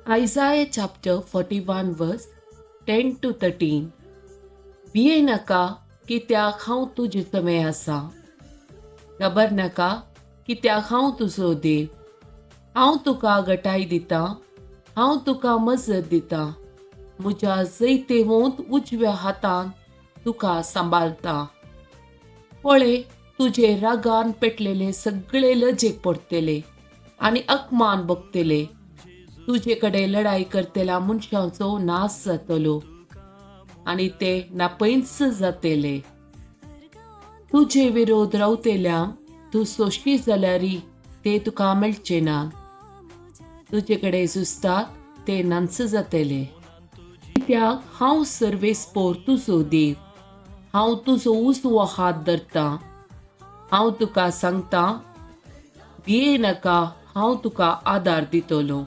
Isaiah chapter 41 verse 10 to 13. भिये नाका कित्याक हांव तुजे समय आसा. घाबरनाका कित्याक हांव तुजो देव. हांव तुका घटाय दितां, हांव तुका मजत दितां. म्हज्या जैतेवंत उजव्या हातान तुका सांबाळटा. पळय, तुजे रागान पेटलेले सगळे लजेक पडटले आनी अकमान भोगतले. तुजे कडेन लढाई करतेल्या मनशांचो नाश जातलो आनी ते नापैंस जातले. तुजे विरोध रावतेल्यांक तूं सोंशी जाल्यारय ते तुका मेळचे ना. तुजे कडेन झुजतात ते नांच जातले. कित्याक हांव सर्वेस्पोर तुजो देव. हांव तुजो उजवो हात धरतां. हांव तुका सांगतां, भिये नाका, हांव तुका आदार दितलो.